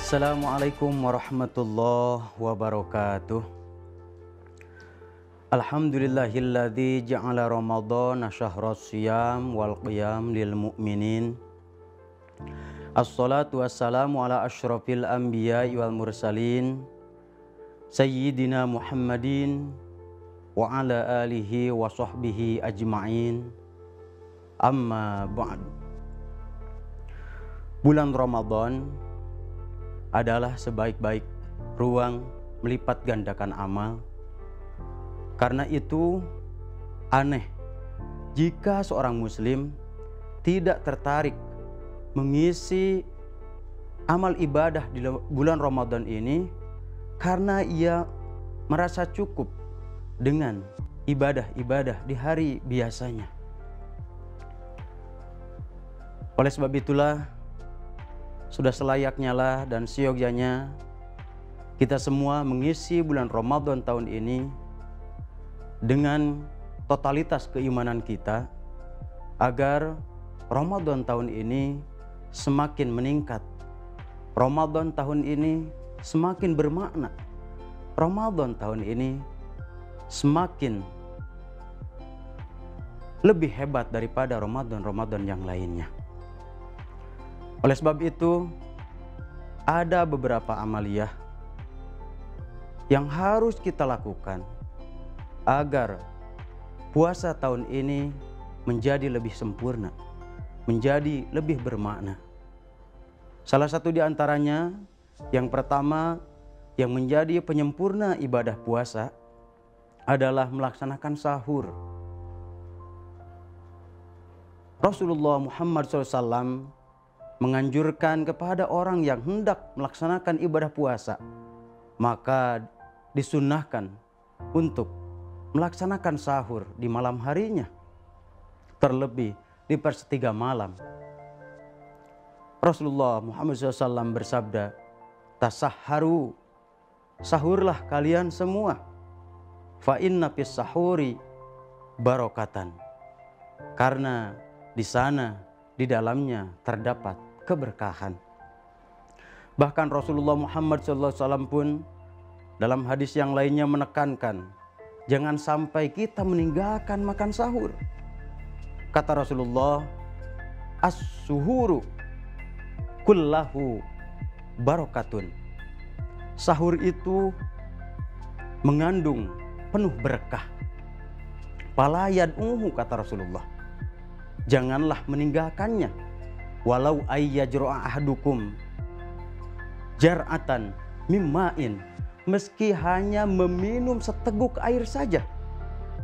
Assalamualaikum warahmatullahi wabarakatuh. Alhamdulillahilladzi ja'ala Ramadhana syahras siyam wal qiyam lil mu'minin. Assalatu wassalamu ala asyrafil anbiya'i wal mursalin Sayyidina Muhammadin wa ala alihi wa sahbihi ajma'in. Amma ba'd. Bulan Ramadan adalah sebaik-baik ruang melipat gandakan amal. Karena itu aneh jika seorang muslim tidak tertarik mengisi amal ibadah di bulan Ramadan ini karena ia merasa cukup dengan ibadah-ibadah di hari biasanya. Oleh sebab itulah sudah selayaknya lah dan seyogyanya kita semua mengisi bulan Ramadan tahun ini dengan totalitas keimanan kita agar Ramadan tahun ini semakin meningkat. Ramadan tahun ini semakin bermakna. Ramadan tahun ini semakin lebih hebat daripada Ramadan-Ramadan yang lainnya. Oleh sebab itu, ada beberapa amaliyah yang harus kita lakukan agar puasa tahun ini menjadi lebih sempurna, menjadi lebih bermakna. Salah satu di antaranya, yang pertama yang menjadi penyempurna ibadah puasa adalah melaksanakan sahur. Rasulullah Muhammad SAW menganjurkan kepada orang yang hendak melaksanakan ibadah puasa, maka disunnahkan untuk melaksanakan sahur di malam harinya, terlebih di sepertiga malam. Rasulullah Muhammad SAW bersabda, "Tasahharu, sahurlah kalian semua, fa inna fis sahuri barokatan." Karena di sana, di dalamnya terdapat keberkahan. Bahkan Rasulullah Muhammad SAW pun dalam hadis yang lainnya menekankan, jangan sampai kita meninggalkan makan sahur. Kata Rasulullah, as-suhuru kullahu barokatun. Sahur itu mengandung penuh berkah. Fala yad'uhu, kata Rasulullah, janganlah meninggalkannya. Walau ayyajra'a ahadukum jar'atan mimma'in, meski hanya meminum seteguk air saja.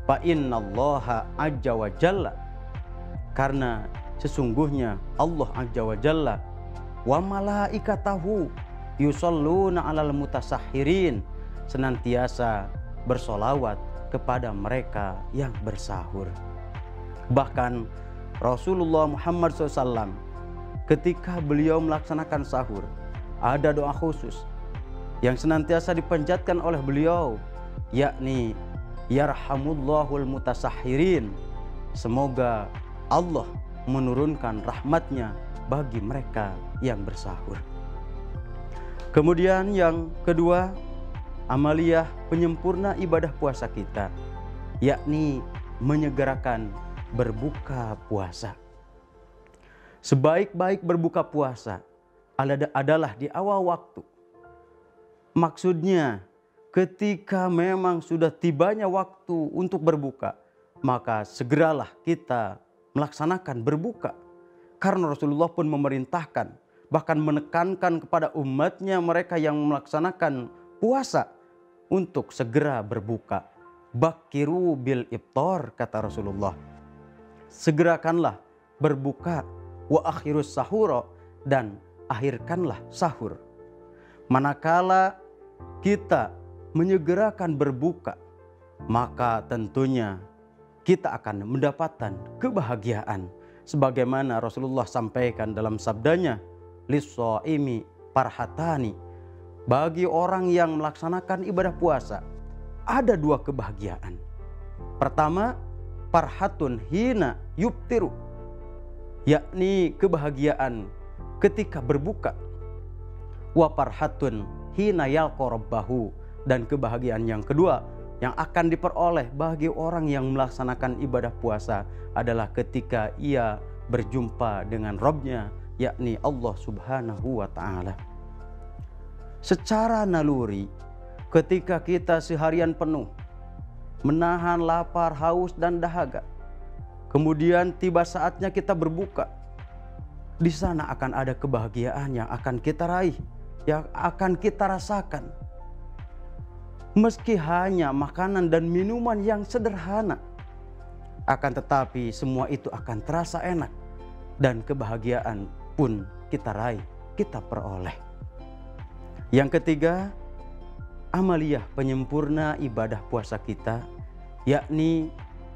Fa innallaha azza wa jalla, karena sesungguhnya Allah azza wa jalla wa malaikatahu yusalluna 'alal mutasahhirin, senantiasa bersolawat kepada mereka yang bersahur. Bahkan Rasulullah Muhammad SAW ketika beliau melaksanakan sahur, ada doa khusus yang senantiasa dipanjatkan oleh beliau, yakni yarhamullahul mutasahhirin, semoga Allah menurunkan rahmatnya bagi mereka yang bersahur. Kemudian yang kedua, amaliyah penyempurna ibadah puasa kita, yakni menyegerakan berbuka puasa. Sebaik-baik berbuka puasa adalah di awal waktu. Maksudnya ketika memang sudah tibanya waktu untuk berbuka, maka segeralah kita melaksanakan berbuka. Karena Rasulullah pun memerintahkan, bahkan menekankan kepada umatnya mereka yang melaksanakan puasa untuk segera berbuka. Bakiru bil iftar, kata Rasulullah. Segerakanlah berbuka, wa akhirus sahura, dan akhirkanlah sahur. Manakala kita menyegerakan berbuka, maka tentunya kita akan mendapatkan kebahagiaan. Sebagaimana Rasulullah sampaikan dalam sabdanya, lis-shaimi farhatani, bagi orang yang melaksanakan ibadah puasa ada dua kebahagiaan. Pertama, farhatun hina yubtiru, yakni kebahagiaan ketika berbuka. wa farhatun hina yalqa rabbahu, dan kebahagiaan yang kedua yang akan diperoleh bagi orang yang melaksanakan ibadah puasa adalah ketika ia berjumpa dengan Rabb-Nya, yakni Allah Subhanahu wa ta'ala. Secara naluri, ketika kita seharian penuh menahan lapar, haus, dan dahaga, kemudian tiba saatnya kita berbuka, di sana akan ada kebahagiaan yang akan kita raih, yang akan kita rasakan. Meski hanya makanan dan minuman yang sederhana, akan tetapi semua itu akan terasa enak dan kebahagiaan pun kita raih, kita peroleh. Yang ketiga, amaliyah penyempurna ibadah puasa kita, yakni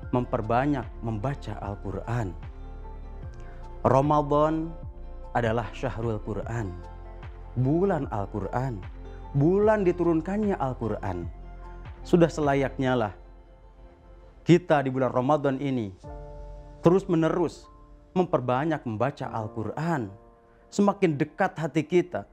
memperbanyak membaca Al-Quran. Ramadan adalah syahrul Quran, bulan Al-Quran, bulan diturunkannya Al-Quran. Sudah selayaknya lah kita di bulan Ramadan ini terus menerus memperbanyak membaca Al-Quran. Semakin dekat hati kita,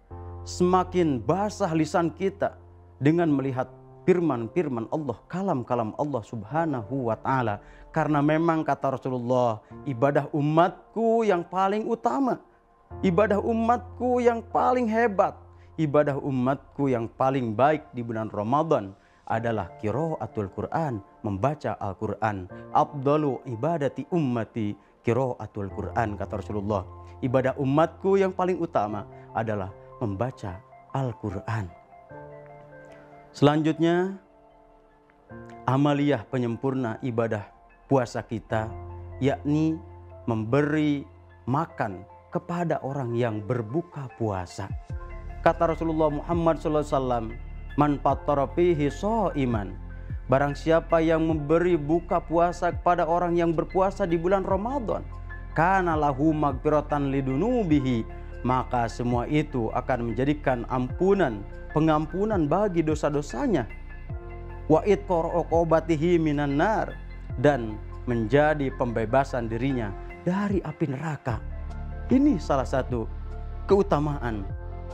semakin basah lisan kita dengan melihat firman-firman Allah, kalam-kalam Allah Subhanahu wa ta'ala. Karena memang kata Rasulullah, ibadah umatku yang paling utama, ibadah umatku yang paling hebat, ibadah umatku yang paling baik di bulan Ramadan adalah qiraatul Quran, membaca Al-Quran. Afdalu ibadati ummati qiraatul Quran, kata Rasulullah. Ibadah umatku yang paling utama adalah membaca Al-Quran. Selanjutnya, amaliyah penyempurna ibadah puasa kita, yakni memberi makan kepada orang yang berbuka puasa. Kata Rasulullah Muhammad SAW, man fattara fihi shaiman, barang siapa yang memberi buka puasa kepada orang yang berpuasa di bulan Ramadan, kana lahu magfiratan lidunubihi, maka semua itu akan menjadikan ampunan, pengampunan bagi dosa-dosanya, wa itqar uqubatihi minan nar, dan menjadi pembebasan dirinya dari api neraka. Ini salah satu keutamaan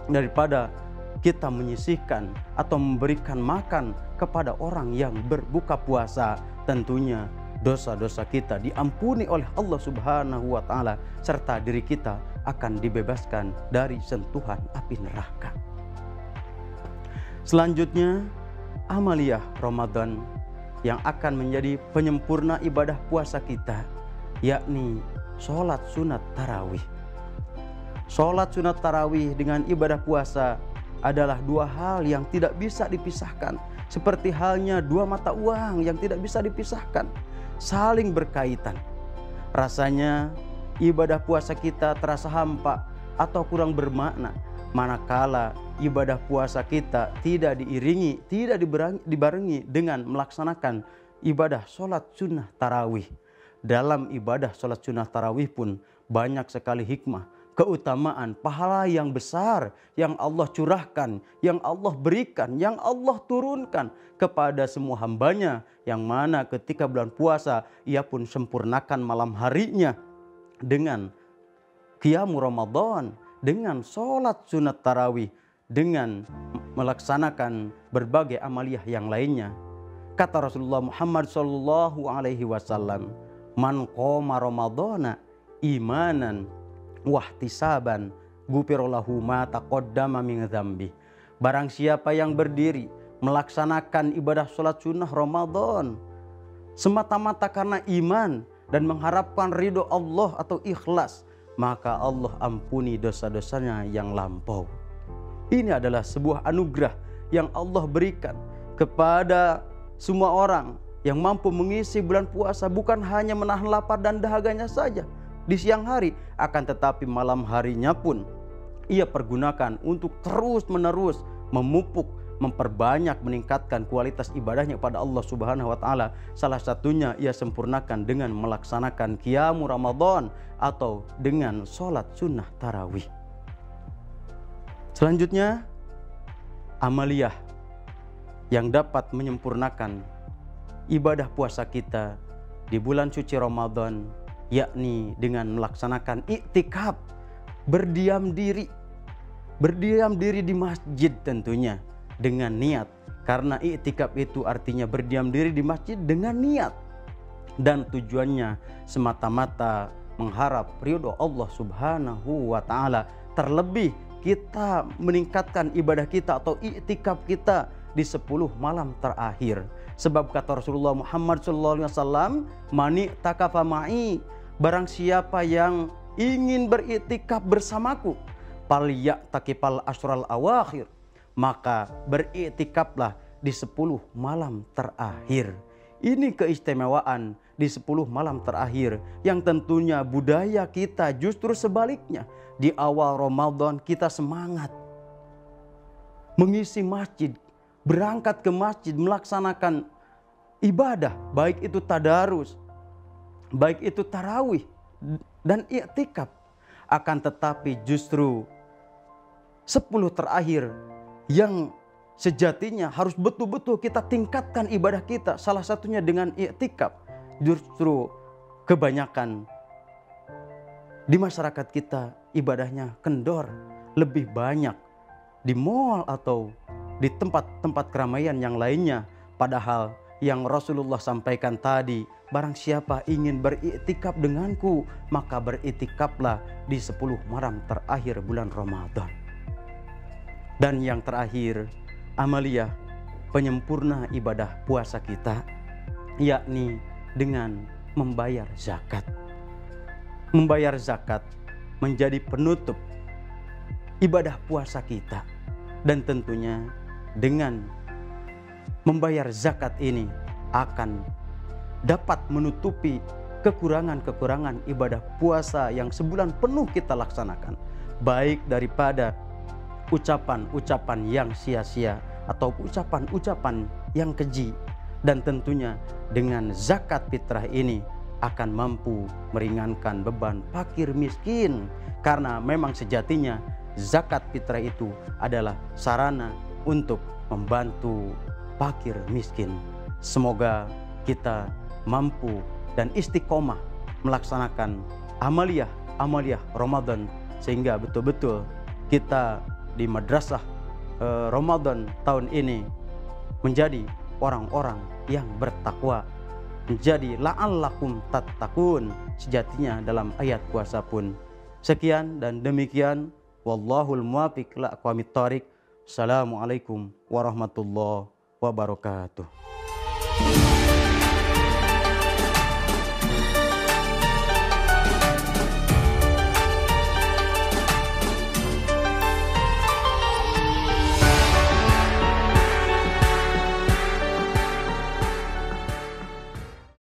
daripada kita menyisihkan atau memberikan makan kepada orang yang berbuka puasa. Tentunya dosa-dosa kita diampuni oleh Allah Subhanahu wa ta'ala, serta diri kita akan dibebaskan dari sentuhan api neraka. Selanjutnya, amaliyah Ramadan yang akan menjadi penyempurna ibadah puasa kita, yakni sholat sunat tarawih. Sholat sunat tarawih dengan ibadah puasa adalah dua hal yang tidak bisa dipisahkan. Seperti halnya dua mata uang yang tidak bisa dipisahkan, saling berkaitan. Rasanya ibadah puasa kita terasa hampa atau kurang bermakna manakala ibadah puasa kita tidak diiringi, tidak dibarengi dengan melaksanakan ibadah sholat sunnah tarawih. Dalam ibadah sholat sunnah tarawih pun banyak sekali hikmah, keutamaan, pahala yang besar yang Allah curahkan, yang Allah berikan, yang Allah turunkan kepada semua hambanya, yang mana ketika bulan puasa ia pun sempurnakan malam harinya dengan qiyam Ramadan, dengan sholat sunat tarawih, dengan melaksanakan berbagai amaliyah yang lainnya. Kata Rasulullah Muhammad SAW, man qoma Ramadana imanan wahtisaban ghufirallahu ma taqaddama min dzambi. Barang siapa yang berdiri melaksanakan ibadah sholat sunnah Ramadan semata-mata karena iman dan mengharapkan ridho Allah atau ikhlas, maka Allah ampuni dosa-dosanya yang lampau. Ini adalah sebuah anugerah yang Allah berikan kepada semua orang yang mampu mengisi bulan puasa, bukan hanya menahan lapar dan dahaganya saja di siang hari, akan tetapi malam harinya pun ia pergunakan untuk terus-menerus memupuk, memperbanyak, meningkatkan kualitas ibadahnya kepada Allah Subhanahu wa ta'ala. Salah satunya ia sempurnakan dengan melaksanakan qiyam Ramadan atau dengan sholat sunnah tarawih. Selanjutnya, amaliyah yang dapat menyempurnakan ibadah puasa kita di bulan suci Ramadan, yakni dengan melaksanakan iktikaf, berdiam diri berdiam diri di masjid tentunya dengan niat. Karena i'tikaf itu artinya berdiam diri di masjid dengan niat. Dan tujuannya semata-mata mengharap ridho Allah Subhanahu wa Ta'ala. Terlebih kita meningkatkan ibadah kita atau i'tikaf kita di 10 malam terakhir. Sebab kata Rasulullah Muhammad SAW, "Mani takafa ma'i," barang siapa yang ingin beriktikaf bersamaku, takipal asral awakhir, maka beriktikaflah di 10 malam terakhir. Ini keistimewaan di 10 malam terakhir yang tentunya budaya kita justru sebaliknya. Di awal Ramadan kita semangat mengisi masjid, berangkat ke masjid melaksanakan ibadah, baik itu tadarus, baik itu tarawih dan i'tikaf. Akan tetapi justru 10 terakhir yang sejatinya harus betul-betul kita tingkatkan ibadah kita, salah satunya dengan i'tikaf. Justru kebanyakan di masyarakat kita ibadahnya kendor, lebih banyak di mal atau di tempat-tempat keramaian yang lainnya. Padahal yang Rasulullah sampaikan tadi, barang siapa ingin beriktikaf denganku, maka beriktikaflah di 10 malam terakhir bulan Ramadan. Dan yang terakhir, amaliyah penyempurna ibadah puasa kita, yakni dengan membayar zakat. Membayar zakat menjadi penutup ibadah puasa kita. Dan tentunya dengan membayar zakat ini akan dapat menutupi kekurangan-kekurangan ibadah puasa yang sebulan penuh kita laksanakan. Baik daripada ucapan-ucapan yang sia-sia atau ucapan-ucapan yang keji. Dan tentunya dengan zakat fitrah ini akan mampu meringankan beban fakir miskin. Karena memang sejatinya zakat fitrah itu adalah sarana untuk membantu fakir miskin. Semoga kita mampu dan istiqomah melaksanakan amaliyah Ramadan, sehingga betul-betul kita di madrasah Ramadan tahun ini menjadi orang-orang yang bertakwa, menjadi la'allakum tattaqun sejatinya dalam ayat puasa pun. Sekian dan demikian, wallahul muwaffiq ila aqwamit thoriq. Assalamualaikum warahmatullahi wabarakatuh.